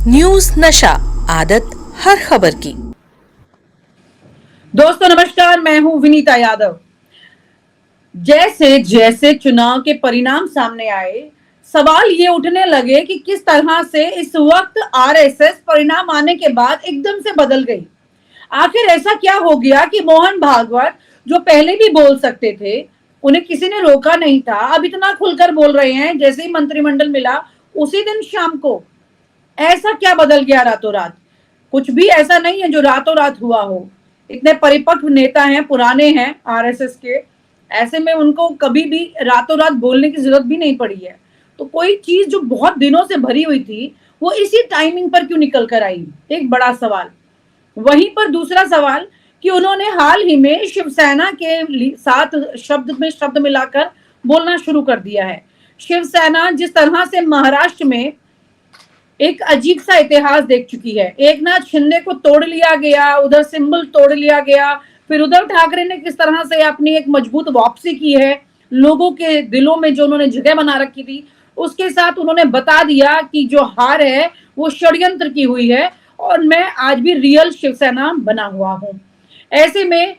News नशा, आदत हर खबर की। दोस्तों नमस्कार, मैं हूं विनीता यादव। जैसे जैसे चुनाव के परिणाम सामने आए, सवाल ये उठने लगे कि किस तरह से इस वक्त आरएसएस परिणाम आने के बाद एकदम से बदल गई। आखिर ऐसा क्या हो गया कि मोहन भागवत, जो पहले भी बोल सकते थे, उन्हें किसी ने रोका नहीं था, अब इतना खुलकर बोल रहे हैं जैसे ही मंत्रिमंडल मिला उसी दिन शाम को। ऐसा क्या बदल गया रातों रात? कुछ भी ऐसा नहीं है जो रातों रात हुआ हो। इतने परिपक्व नेता हैं, पुराने हैं आरएसएस के, ऐसे में उनको कभी भी रातों रात बोलने की जरूरत भी नहीं पड़ी है। तो कोई चीज जो बहुत दिनों से भरी हुई थी वो इसी टाइमिंग पर क्यों निकल कर आई? एक बड़ा सवाल। वहीं पर दूसरा सवाल कि उन्होंने हाल ही में शिवसेना के साथ शब्द में शब्द मिलाकर बोलना शुरू कर दिया है। शिवसेना जिस तरह से महाराष्ट्र में एक अजीब सा इतिहास देख चुकी है। एकनाथ शिंदे को तोड़ लिया गया, उधर सिंबल तोड़ लिया गया, फिर उद्धव ठाकरे ने किस तरह से अपनी एक मजबूत वापसी की है, लोगों के दिलों में जो उन्होंने जगह बना रखी थी उसके साथ उन्होंने बता दिया कि जो हार है वो षड्यंत्र की हुई है और मैं आज भी रियल शिवसेना बना हुआ हूं। ऐसे में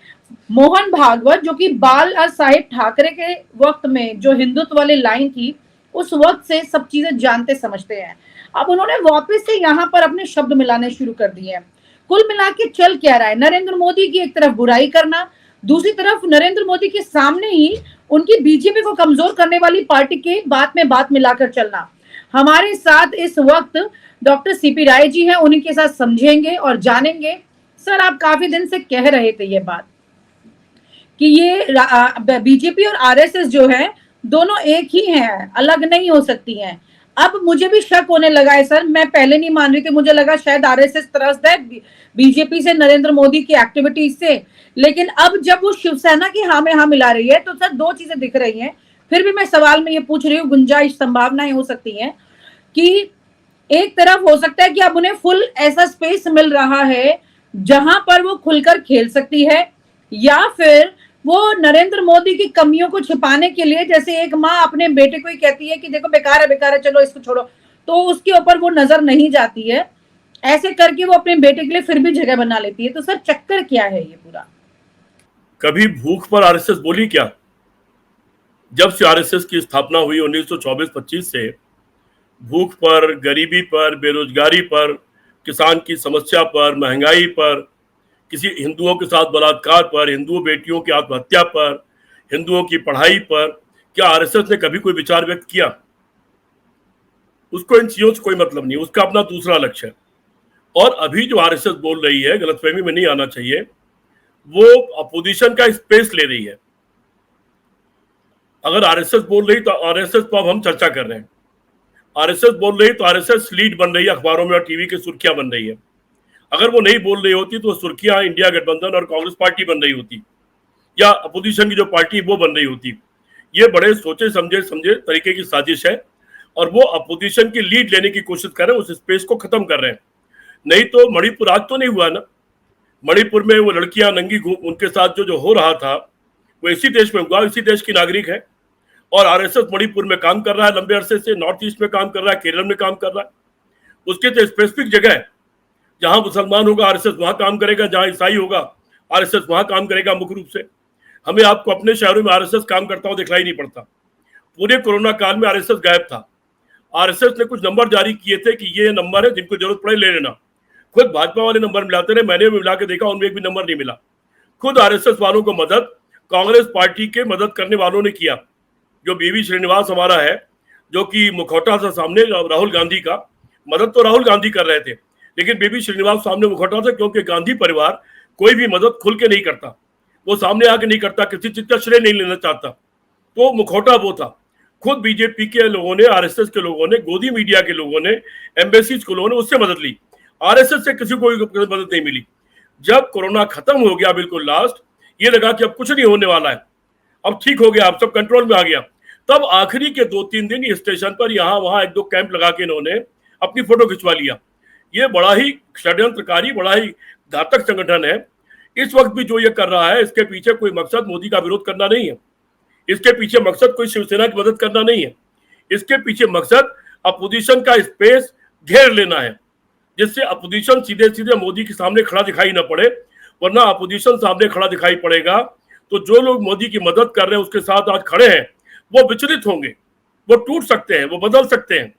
मोहन भागवत, जो कि बाल साहेब ठाकरे के वक्त में जो हिंदुत्व वाली लाइन थी, उस वक्त से सब चीजें जानते समझते हैं। अब उन्होंने वापस से यहाँ पर अपने शब्द मिलाने शुरू कर दिए हैं। कुल मिला के चल क्या रहा है? नरेंद्र मोदी की एक तरफ बुराई करना, दूसरी तरफ नरेंद्र मोदी के सामने ही उनकी बीजेपी को कमजोर करने वाली पार्टी के बात में बात मिलाकर चलना। हमारे साथ इस वक्त डॉक्टर सीपी राय जी हैं, उन्हीं के साथ समझेंगे और जानेंगे। सर, आप काफी दिन से कह रहे थे ये बात कि ये बीजेपी और आरएसएस जो है दोनों एक ही हैं, अलग नहीं हो सकती हैं। अब मुझे भी शक होने लगा है सर, मैं पहले नहीं मान रही थी, मुझे लगा शायद आरएसएस त्रस्त है बीजेपी से, नरेंद्र मोदी की एक्टिविटीज से। लेकिन अब जब वो शिवसेना की हाँ में हाँ मिला रही है तो सर दो चीजें दिख रही हैं। फिर भी मैं सवाल में ये पूछ रही हूँ, गुंजाइश संभावनाएं हो सकती हैं कि एक तरफ हो सकता है कि अब उन्हें फुल ऐसा स्पेस मिल रहा है जहां पर वो खुलकर खेल सकती है, या फिर वो नरेंद्र मोदी की कमियों को छिपाने के लिए, जैसे एक माँ अपने बेटे को ही कहती है कि देखो बेकार है चलो इसको छोड़ो, तो उसके ऊपर वो नजर नहीं जाती है, ऐसे करके वो अपने बेटे के लिए फिर भी जगह बना लेती है। तो सर चक्कर क्या है ये पूरा? कभी भूख पर आरएसएस बोली क्या? जब से आरएसएस की स्थापना हुई 1924-25 से भूख पर, गरीबी पर, बेरोजगारी पर, किसान की समस्या पर, महंगाई पर, किसी हिंदुओं के साथ बलात्कार पर, हिंदू बेटियों की आत्महत्या पर, हिंदुओं की पढ़ाई पर, क्या आरएसएस ने कभी कोई विचार व्यक्त किया? उसको इन चीजों से कोई मतलब नहीं, उसका अपना दूसरा लक्ष्य है। और अभी जो आरएसएस बोल रही है, गलतफहमी में नहीं आना चाहिए, वो अपोजिशन का स्पेस ले रही है। अगर आरएसएस बोल रही तो आरएसएस पर अब हम चर्चा कर रहे हैं। आरएसएस बोल रही तो आरएसएस लीड बन रही है, अखबारों में और टीवी की सुर्खियां बन रही है। अगर वो नहीं बोल रही होती तो सुर्खियां इंडिया गठबंधन और कांग्रेस पार्टी बन रही होती, या अपोजिशन की जो पार्टी वो बन रही होती। ये बड़े सोचे समझे तरीके की साजिश है और वो अपोजिशन की लीड लेने की कोशिश कर रहे हैं, उस स्पेस को खत्म कर रहे हैं। नहीं तो मणिपुर आज तो नहीं हुआ ना, मणिपुर में वो लड़कियां नंगी घूम, उनके साथ जो हो रहा था वो इसी देश में हुआ, इसी देश की नागरिक है। और आरएसएस मणिपुर में काम कर रहा है, लंबे अरसे से नॉर्थ ईस्ट में काम कर रहा है, केरल में काम कर रहा है। उसके तो स्पेसिफिक जगह है, जहां मुसलमान होगा आरएसएस वहां काम करेगा, जहां ईसाई होगा आरएसएस वहां काम करेगा। मुख्य रूप से हमें आपको अपने शहरों में आरएसएस काम करता हुआ दिखलाई नहीं पड़ता। पूरे कोरोना काल में आरएसएस गायब था। आरएसएस ने कुछ नंबर जारी किए थे कि ये नंबर है, जिनको जरूरत पड़े ले लेना। खुद भाजपा वाले नंबर मिलाते रहे, मैंने भी मिला के देखा, उनमें एक भी नंबर नहीं मिला। खुद आरएसएस वालों को मदद कांग्रेस पार्टी के मदद करने वालों ने किया। जो बीवी श्रीनिवास हमारा है, जो कि मुखौटा था सामने राहुल गांधी का, मदद तो राहुल गांधी कर रहे थे, लेकिन बीबी श्रीनिवास सामने मुखौटा था, क्योंकि गांधी परिवार कोई भी मदद खुल के नहीं करता, वो सामने आके नहीं करता, किसी चीज का श्रेय नहीं लेना चाहता। तो मुखौटा वो था। खुद बीजेपी के लोगों ने, आरएसएस के लोगों ने, गोदी मीडिया के लोगों ने, एम्बेसीज के लोगों ने उससे मदद ली। आरएसएस से किसी को मदद नहीं मिली। जब कोरोना खत्म हो गया बिल्कुल लास्ट, ये लगा कि अब कुछ नहीं होने वाला है, अब ठीक हो गया, अब सब कंट्रोल में आ गया, तब आखिरी के 2-3 दिन स्टेशन पर यहाँ वहां 1-2 कैंप लगा के इन्होंने अपनी फोटो खिंचवा लिया। ये बड़ा ही षड्यंत्रकारी, बड़ा ही घातक संगठन है। इस वक्त भी जो ये कर रहा है, इसके पीछे कोई मकसद मोदी का विरोध करना नहीं है, इसके पीछे मकसद कोई शिवसेना की मदद करना नहीं है, इसके पीछे मकसद अपोजिशन का स्पेस घेर लेना है। जिससे अपोजिशन सीधे सीधे मोदी के सामने खड़ा दिखाई न पड़े, वरना अपोजिशन सामने खड़ा दिखाई पड़ेगा तो जो लोग मोदी की मदद कर रहे हैं उसके साथ आज खड़े हैं वो विचलित होंगे, वो टूट सकते हैं, वो बदल सकते हैं।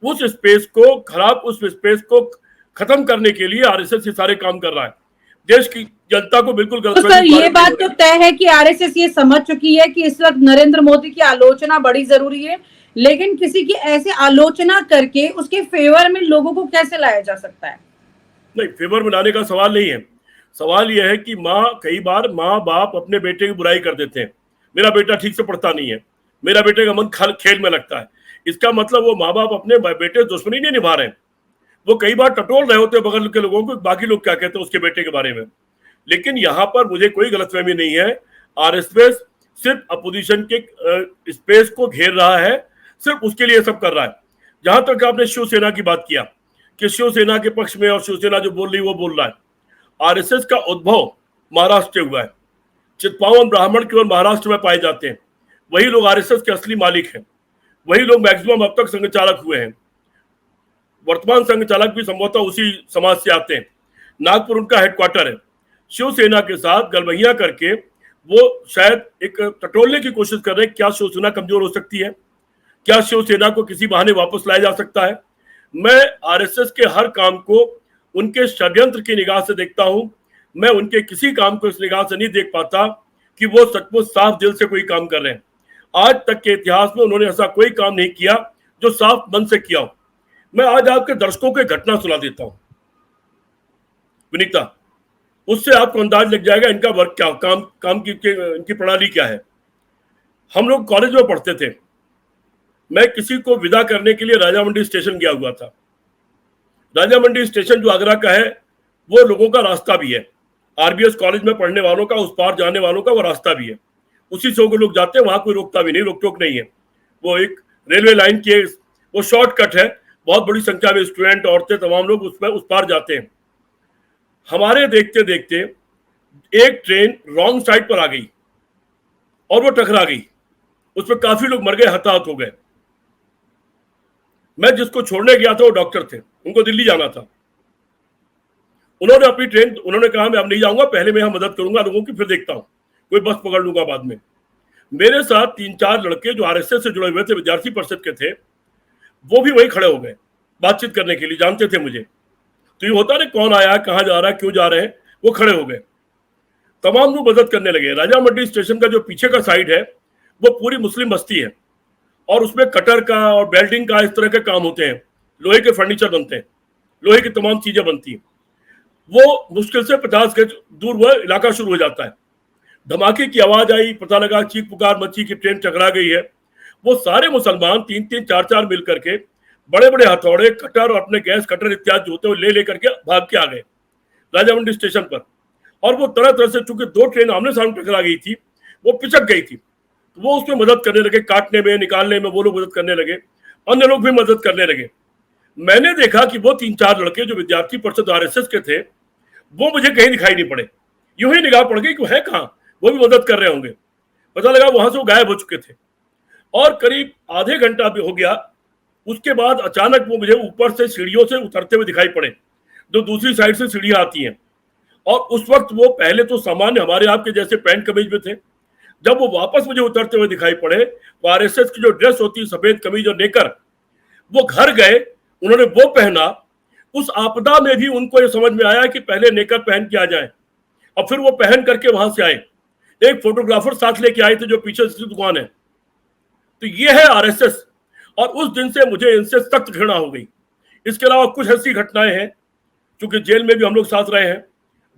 उस स्पेस को खत्म करने के लिए आरएसएस ये सारे काम कर रहा है। देश की जनता को बिल्कुल तो सर ये बात तो तय है कि आरएसएस ये समझ चुकी है कि इस वक्त नरेंद्र मोदी की आलोचना बड़ी जरूरी है, लेकिन किसी की ऐसे आलोचना करके उसके फेवर में लोगों को कैसे लाया जा सकता है? नहीं, फेवर में लाने का सवाल नहीं है। सवाल यह है कि कई बार माँ बाप अपने बेटे की बुराई कर देते हैं। मेरा बेटा ठीक से पढ़ता नहीं है, मेरा बेटे का मन खेल में लगता है। इसका मतलब वो माँ बाप अपने बेटे दुश्मनी नहीं निभा रहे हैं, वो कई बार टटोल रहे होते हैं बगल के लोगों को, बाकी लोग क्या कहते हैं उसके बेटे के बारे में। लेकिन यहाँ पर मुझे कोई गलतफहमी नहीं है। आरएसएस सिर्फ अपोजिशन के स्पेस को घेर रहा है, सिर्फ उसके लिए सब कर रहा है। जहां तक आपने शिवसेना की बात किया कि शिवसेना के पक्ष में और शिवसेना जो बोल रही वो बोल रहा है, आरएसएस का उद्भव महाराष्ट्र से हुआ है। चित्पावन ब्राह्मण केवल महाराष्ट्र में पाए जाते हैं, वही लोग आरएसएस के असली मालिक हैं, वही लोग मैक्सिमम अब तक संघ चालक हुए हैं। वर्तमान संघ चालक भी संभवतः उसी समाज से आते हैं। नागपुर उनका हेडक्वार्टर है। शिवसेना के साथ गलबैया करके वो शायद एक टटोलने की कोशिश कर रहे हैं। क्या शिवसेना कमजोर हो सकती है? क्या शिवसेना को किसी बहाने वापस लाया जा सकता है? मैं आरएसएस के हर काम को उनके षड्यंत्र की निगाह से देखता हूं। मैं उनके किसी काम को इस निगाह से नहीं देख पाता कि वो सचमुच साफ दिल से कोई काम कर रहे हैं। आज तक के इतिहास में उन्होंने ऐसा कोई काम नहीं किया जो साफ मन से किया हो। मैं आज आपके दर्शकों को घटना सुना देता हूं विनीता, उससे आपको अंदाज लग जाएगा इनका वर्क क्या, काम की इनकी प्रणाली क्या है। हम लोग कॉलेज में पढ़ते थे, मैं किसी को विदा करने के लिए राजामंडी स्टेशन गया हुआ था। राजामंडी स्टेशन जो आगरा का है वो लोगों का रास्ता भी है, आरबीएस कॉलेज में पढ़ने वालों का, उस पार जाने वालों का वो रास्ता भी है। उसी से लोग जाते हैं, वहां कोई रोकता भी नहीं, रोक टोक नहीं है। वो एक रेलवे लाइन के वो शॉर्टकट है, बहुत बड़ी संख्या में स्टूडेंट, औरतें, तमाम लोग उसमें उस पार जाते हैं। हमारे देखते देखते एक ट्रेन रॉन्ग साइड पर आ गई और वो टकरा गई, उसमें काफी लोग मर गए, हताहत हो गए। मैं जिसको छोड़ने गया था वो डॉक्टर थे, उनको दिल्ली जाना था। उन्होंने अपनी ट्रेन, उन्होंने कहा मैं अब नहीं जाऊंगा, पहले मैं यहाँ मदद करूंगा लोगों की, फिर देखता हूं, कोई बस पकड़ लूंगा बाद में। मेरे साथ 3-4 लड़के जो आरएसएस से जुड़े हुए थे, विद्यार्थी परिषद के थे, वो भी वहीं खड़े हो गए बातचीत करने के लिए, जानते थे मुझे। तो ये होता नहीं कौन आया, कहाँ जा रहा है, क्यों जा रहे हैं, वो खड़े हो गए। तमाम लोग मदद करने लगे। राजामंडी स्टेशन का जो पीछे का साइड है वो पूरी मुस्लिम बस्ती है और उसमें कटर का और बेल्डिंग का इस तरह के काम होते हैं, लोहे के फर्नीचर बनते हैं, लोहे की तमाम चीजें बनती हैं। वो मुश्किल से 50 गज दूर वह इलाका शुरू हो जाता है। धमाके की आवाज आई, पता लगा चीख पुकार मची कि ट्रेन टकरा गई है। वो सारे मुसलमान 3-3, 4-4 मिल करके बड़े बड़े हथौड़े, कटर और अपने गैस कटर इत्यादि होते हुए ले करके भाग के आ गए राजामंडी स्टेशन पर। और वो तरह तरह से, चूंकि 2 ट्रेन आमने सामने टकरा गई थी, वो पिचक गई थी, तो वो उसमें मदद करने लगे, काटने में, निकालने में वो लोग मदद करने लगे, अन्य लोग भी मदद करने लगे। मैंने देखा कि वो 3-4 लड़के जो विद्यार्थी परिषद आरएसएस के थे, वो मुझे कहीं दिखाई नहीं पड़े। यूं ही निगाह पड़ गई कि है कहाँ, वो भी मदद कर रहे होंगे। पता लगा वहां से वो गायब हो चुके थे। और करीब आधे घंटा भी हो गया, उसके बाद अचानक वो मुझे ऊपर से सीढ़ियों से उतरते हुए दिखाई पड़े, जो दूसरी साइड से सीढ़ियां आती हैं। और उस वक्त वो पहले तो सामान्य हमारे आपके जैसे पैंट कमीज में थे। जब वो वापस मुझे उतरते हुए दिखाई पड़े, वो आरएसएस की जो ड्रेस होती है, सफेद कमीज और नेकर, वो घर गए, उन्होंने वो पहना। उस आपदा में भी उनको ये समझ में आया कि पहले नेकर पहन के आ जाए, और फिर वो पहन करके वहां से आए। एक फोटोग्राफर साथ लेके आए थे जो पीछे से दुकान है। तो ये है आरएसएस। और उस दिन से मुझे इनसे सख्त घृणा हो गई। इसके अलावा कुछ ऐसी घटनाएं हैं, क्योंकि जेल में भी हम लोग साथ रहे हैं,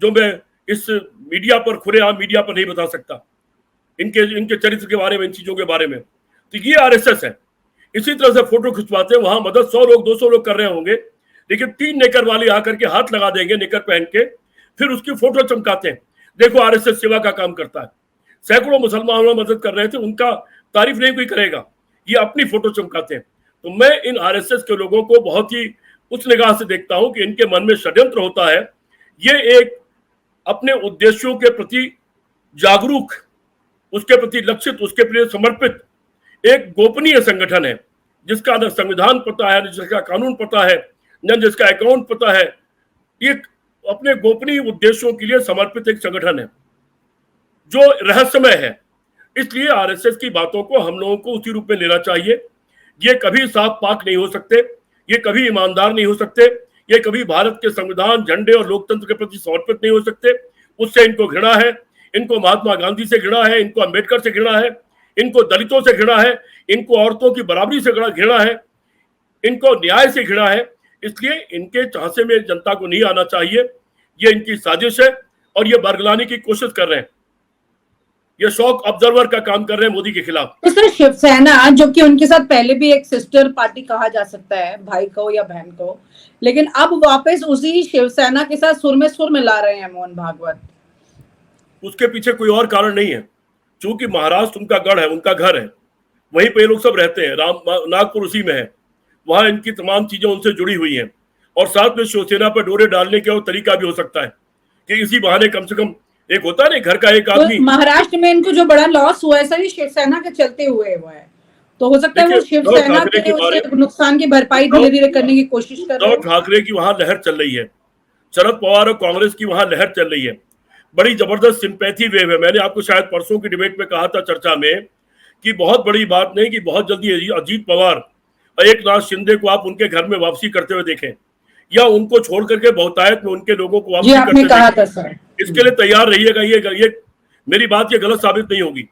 जो मैं इस मीडिया पर, खुलेआम मीडिया पर नहीं बता सकता, इनके चरित्र के बारे में, इन चीजों के बारे में। तो ये आरएसएस है। इसी तरह से फोटो खिंचवाते हैं, वहां मदद 100 लोग 200 लोग कर रहे होंगे, लेकिन 3 नेकर वाले आकर के हाथ लगा देंगे नेकर पहन के, फिर उसकी फोटो चमकाते हैं, देखो आरएसएस सेवा का काम करता है। सैकड़ों मुसलमानों मदद कर रहे थे, उनका तारीफ नहीं कोई करेगा, ये अपनी फोटो चमकाते हैं। तो मैं इन आरएसएस के लोगों को बहुत ही उस निगाह से देखता हूं कि इनके मन में षड्यंत्र होता है। ये एक अपने उद्देश्यों के प्रति जागरूक, उसके प्रति लक्षित, उसके प्रति समर्पित एक गोपनीय संगठन है, जिसका न संविधान पता है, न जिसका कानून पता है, न जिसका अकाउंट पता है। ये अपने गोपनीय उद्देश्यों के लिए समर्पित एक संगठन है जो रहस्यमय है। इसलिए आरएसएस की बातों को हम लोगों को उसी रूप में लेना चाहिए। ये कभी साफ पाक नहीं हो सकते, ये कभी ईमानदार नहीं हो सकते, ये कभी भारत के संविधान, झंडे और लोकतंत्र के प्रति समर्पित नहीं हो सकते। उससे इनको घृणा है, इनको महात्मा गांधी से घृणा है, इनको अंबेडकर से घृणा है, इनको दलितों से घृणा है, इनको औरतों की बराबरी से घृणा है, इनको न्याय से घृणा है। इसलिए इनके झांसे में जनता को नहीं आना चाहिए। ये इनकी साजिश है और ये बरगलाने की कोशिश कर रहे हैं। ये शॉक ऑब्जर्वर का काम कर रहे हैं मोदी के खिलाफ। तो सर शिवसेना, जो कि उनके साथ पहले भी एक सिस्टर पार्टी कहा जा सकता है, भाई को या बहन को, लेकिन अब वापस उसी शिवसेना के साथ सुर में मिला रहे हैं मोहन भागवत। उसके पीछे कोई और कारण नहीं है। चूंकि महाराष्ट्र उनका गढ़ है, उनका घर है, वहीं पे ये लोग सब रहते हैं। नागपुर उसी में है, वहां इनकी तमाम चीजें उनसे जुड़ी हुई हैं। और साथ में शिवसेना पर डोरे डालने का तरीका भी हो सकता है कि इसी बहाने कम से कम एक होता है ना, घर का एक आदमी। तो महाराष्ट्र में इनको जो बड़ा लॉस हुआ है सर, ये शिवसेना के चलते हुए हुआ है। तो हो सकता है वो शिवसेना के उससे नुकसान की भरपाई धीरे धीरे करने की कोशिश कर रहे हैं। उद्धव ठाकरे की वहां लहर चल रही है, शरद पवार और कांग्रेस की वहां लहर चल रही है। बड़ी जबरदस्त सिंपैथी वेव है। मैंने आपको शायद परसों की डिबेट में कहा था चर्चा में कि बहुत बड़ी बात नहीं कि बहुत जल्दी अजीत पवार और एकनाथ शिंदे को आप उनके घर में वापसी करते हुए देखें, या उनको छोड़ करके बहुतायत में उनके लोगों को वापसी करते कहा था सर। इसके लिए तैयार रहिएगा। ये मेरी बात ये गलत साबित नहीं होगी।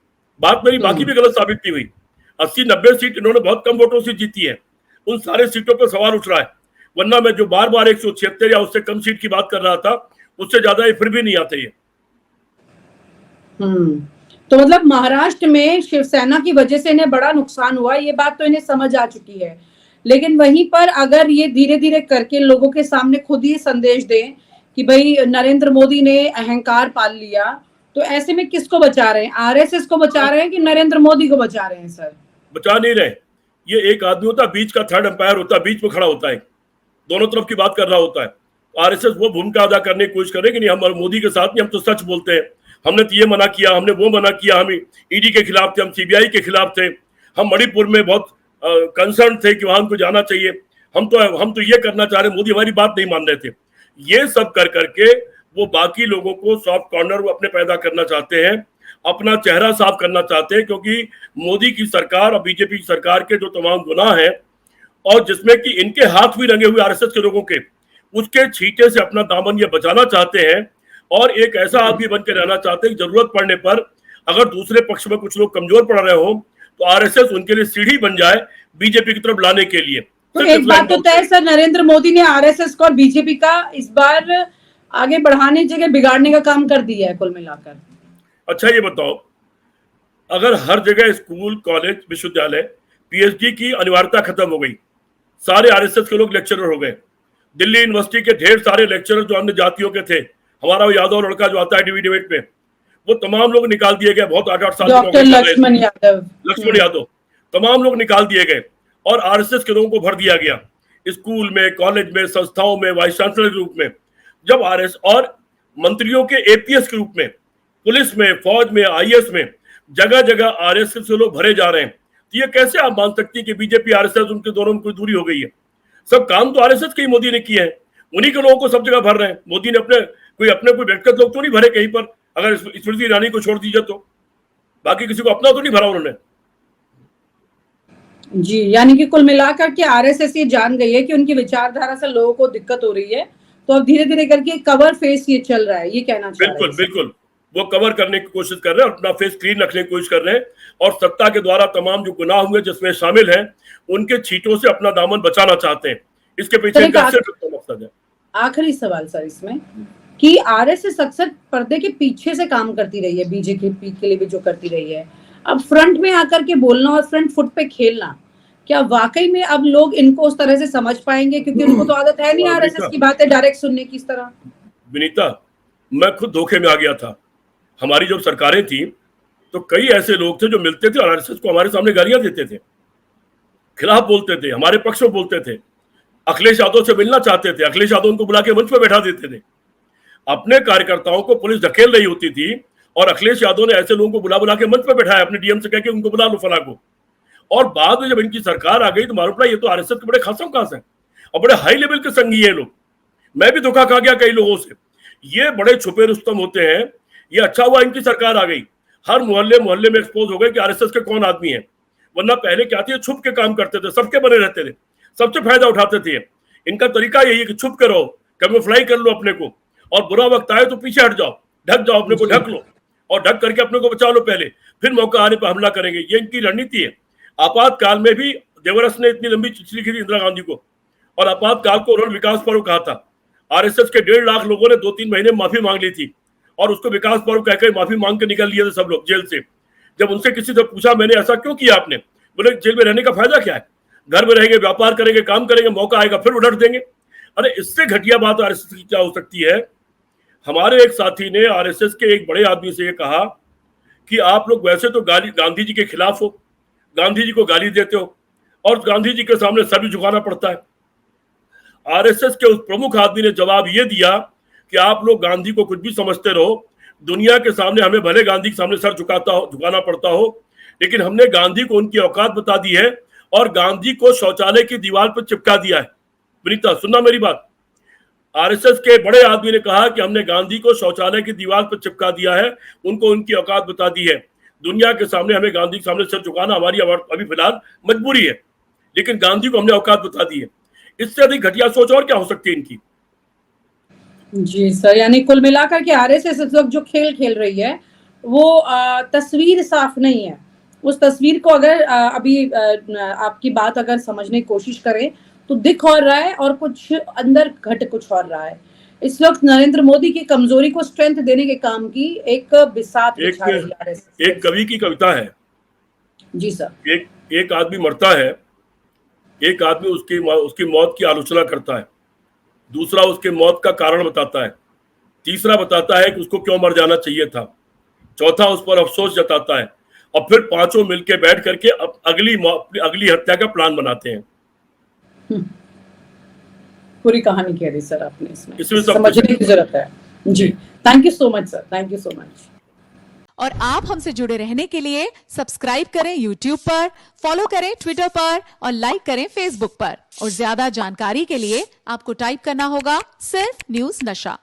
बात मेरी बाकी भी गलत साबित नहीं हुई। 80-90 सीट इन्होंने बहुत कम वोटों से जीती है। उन सारे सीटों पर सवाल उठ रहा है, वरना मैं जो बार बार 176 या उससे कम सीट की बात कर रहा था, उससे ज्यादा ये फिर भी नहीं आते ये। तो मतलब महाराष्ट्र में शिवसेना की वजह से इन्हें बड़ा नुकसान हुआ, ये बात तो इन्हें समझ आ चुकी है। लेकिन वहीं पर अगर ये धीरे धीरे करके लोगों के सामने खुद ही संदेश दें कि भाई नरेंद्र मोदी ने अहंकार पाल लिया, तो ऐसे में किसको बचा रहे हैं? आरएसएस को बचा रहे हैं कि नरेंद्र मोदी को बचा रहे हैं? सर बचा नहीं रहे। ये एक आदमी होता है, बीच का थर्ड एम्पायर होता है, बीच में खड़ा होता है, दोनों तरफ की बात कर रहा होता है। आरएसएस वो भूमिका अदा करने की कोशिश करे कि नहीं, हम मोदी के साथ नहीं, हम तो सच बोलते हैं, हमने तो ये मना किया, हमने वो मना किया, हम ईडी के खिलाफ थे, हम सीबीआई के खिलाफ थे, हम मणिपुर में बहुत कंसर्न थे कि वहां उनको जाना चाहिए, हम तो ये करना चाह रहे, मोदी हमारी बात नहीं मान रहे थे। ये सब कर करके वो बाकी लोगों को सॉफ्ट कॉर्नर वो अपने पैदा करना चाहते हैं, अपना चेहरा साफ करना चाहते हैं। क्योंकि मोदी की सरकार और बीजेपी की सरकार के जो तमाम गुनाह हैं, और जिसमें कि इनके हाथ भी रंगे हुए आरएसएस के लोगों के, उसके छींटे से अपना दामन ये बचाना चाहते हैं। और एक ऐसा आदमी बन के रहना चाहते हैं कि जरूरत पड़ने पर अगर दूसरे पक्ष में कुछ लोग कमजोर पड़ रहे हो तो आरएसएस उनके लिए सीढ़ी बन जाए बीजेपी की तरफ लाने के लिए। तो एक बात तो तय सर, नरेंद्र मोदी ने आरएसएस को और बीजेपी का इस बार आगे बढ़ाने की जगह बिगाड़ने का काम कर दिया है कुल मिलाकर। अच्छा ये बताओ, अगर हर जगह स्कूल, कॉलेज, विश्वविद्यालय, पीएचडी की अनिवार्यता खत्म हो गई, सारे आरएसएस के लोग लेक्चरर हो गए, दिल्ली यूनिवर्सिटी के ढेर सारे लेक्चरर जो अन्य जातियों के थे, हमारा वो यादव लड़का जो आता है टीवी डिबेट में, वो तमाम लोग निकाल दिए गए। बहुत 8-8 साल डॉक्टर लक्ष्मण यादव, तमाम लोग निकाल दिए गए और आरएसएस के लोगों को भर दिया गया स्कूल में, कॉलेज में, संस्थाओं में, वाइस चांसलर के रूप में। जब आरएस और मंत्रियों के एपीएस के रूप में, पुलिस में, फौज में, आईएएस में, जगह जगह आरएसएस से लोग भरे जा रहे हैं, तो ये कैसे आप मान सकती है कि बीजेपी आरएसएस उनके दोनों में कोई दूरी हो गई है? सब काम तो आरएसएस के ही मोदी ने किए हैं, उन्हीं के लोगों को सब जगह भर रहे हैं। मोदी ने अपने कोई व्यक्तिगत लोग तो नहीं भरे कहीं पर, अगर स्मृति ईरानी को छोड़ दीजिए तो बाकी किसी को अपना तो नहीं भरा उन्होंने जी। यानी कि कुल मिलाकर के आरएसएस ये जान गई है कि उनकी विचारधारा से लोगों को दिक्कत हो रही है, तो अब धीरे धीरे करके कवर फेस ये चल रहा है, ये कहना चाह रहे हैं। बिल्कुल वो कवर करने की कोशिश कर रहे हैं, अपना फेस क्लीन रखने की कोशिश कर रहे हैं, और सत्ता के द्वारा तमाम जो गुनाह हुए जिसमें शामिल हैं उनके छींटों से अपना दामन बचाना चाहते हैं। इसके पीछे मकसद है। आखिरी सवाल सर इसमें कि आरएसएस अक्सर पर्दे के पीछे से काम करती रही है, बीजेपी के लिए भी जो करती रही है, अब फ्रंट में आकर के बोलना और फ्रंट फुट पे खेलना, क्या वाकई में अब लोग इनको उस तरह से समझ पाएंगे? क्योंकि उनको तो आदत है नहीं आरएसएस की बातें डायरेक्ट सुनने की। इस तरह विनीता, मैं खुद धोखे में आ गया था। हमारी जब सरकारें थी तो कई ऐसे लोग थे जो मिलते थे और आरएसएस को हमारे सामने गालियां देते थे, खिलाफ बोलते थे, हमारे पक्ष में बोलते थे, अखिलेश यादव से मिलना चाहते थे, अखिलेश यादव उनको बुला के मंच पर बैठा देते थे। अपने कार्यकर्ताओं को पुलिस धकेल रही होती थी और अखिलेश यादव ने ऐसे लोगों को बुला के मंच पर बैठाया, अपने डीएम से कह के उनको बुला लो फला को। और बाद में जब इनकी सरकार आ गई तो मालूम पड़ा ये तो आरएसएस के बड़े खासम खास हैं। और बड़े हाई लेवल के संगी है लोग। मैं भी धोखा खा गया कई लोगों से। ये बड़े छुपे रुस्तम होते हैं। ये अच्छा हुआ इनकी सरकार आ गई, हर मोहल्ले मोहल्ले में एक्सपोज हो गए कि आरएसएस के कौन आदमी है। वरना पहले क्या थे, छुप के काम करते थे, सबके बने रहते थे, सबसे फायदा उठाते थे। इनका तरीका यही है कि छुप के रहो, कैमोफ्लाई कर लो अपने को, और बुरा वक्त आए तो पीछे हट जाओ, ढक जाओ, अपने को ढक लो और ढक करके अपने को बचा लो पहले, फिर मौका आने पर हमला करेंगे। ये इनकी रणनीति है। आपातकाल में भी देवरस ने इतनी लंबी चिट्ठी लिखी थी इंदिरा गांधी को, और आपातकाल को उन्होंने विकास पर्व कहा था। आरएसएस के 1.5 लाख लोगों ने 2-3 महीने माफी मांग ली थी, और उसको विकास पर्व कहकर माफी मांग के निकल लिए थे सब लोग जेल से। जब उनसे किसी से पूछा मैंने ऐसा क्यों किया आपने, बोले जेल में रहने का फायदा क्या है, घर में रहेंगे, व्यापार करेंगे, काम करेंगे, मौका आएगा फिर उलट देंगे। अरे इससे घटिया बात आरएसएस की क्या हो सकती है। हमारे एक साथी ने आरएसएस के एक बड़े आदमी से ये कहा कि आप लोग वैसे तो गांधी जी के खिलाफ हो, गांधी जी को गाली देते हो, और गांधी जी के सामने सर भी झुकाना पड़ता है। आरएसएस के उस प्रमुख आदमी ने जवाब ये दिया कि आप लोग गांधी को कुछ भी समझते रहो, दुनिया के सामने हमें भले गांधी के सामने सर झुकाना पड़ता हो, लेकिन हमने गांधी को उनकी औकात बता दी है और गांधी को शौचालय की दीवार पर चिपका दिया है। विनीता सुनना मेरी बात, आरएसएस के बड़े आदमी ने कहा कि हमने गांधी को शौचालय की दीवार पर चिपका दिया है, उनको उनकी औकात बता दी है। दुनिया के सामने हमें गांधी के सामने सर झुकाना हमारी अभी फिलहाल मजबूरी है, लेकिन गांधी को हमने औकात बता दी है। इससे अधिक घटिया सोच और क्या हो सकती है इनकी। जी सर, यानी कुल मिलाकर के आरएसएस इस वक्त जो खेल खेल रही है वो तस्वीर साफ नहीं है। उस तस्वीर को अगर अभी आपकी बात अगर समझने की कोशिश करें तो दिख और रहा है और कुछ अंदर घट कुछ और रहा है। इस वक्त नरेंद्र मोदी की कमजोरी को स्ट्रेंथ देने के काम की एक बिसात बिछा रही है आरएसएस। एक कवि की कविता है। जी सर। एक आदमी मरता है, एक आदमी उसकी मौत की आलोचना करता है, दूसरा उसके मौत का कारण बताता है, तीसरा बताता है कि उसको क्यों मर जाना चाहिए था, चौथा उस पर अफसोस जताता है, और फिर पांचों मिलकर बैठ करके अगली हत्या का प्लान बनाते हैं। पूरी कहानी कह दी सर आपने, इसमें समझने की जरूरत है। जी, thank you so much sir, thank you so much. और आप हमसे जुड़े रहने के लिए सब्सक्राइब करें YouTube पर, फॉलो करें Twitter पर और लाइक करें Facebook पर। और ज्यादा जानकारी के लिए आपको टाइप करना होगा सिर्फ न्यूज़ नशा।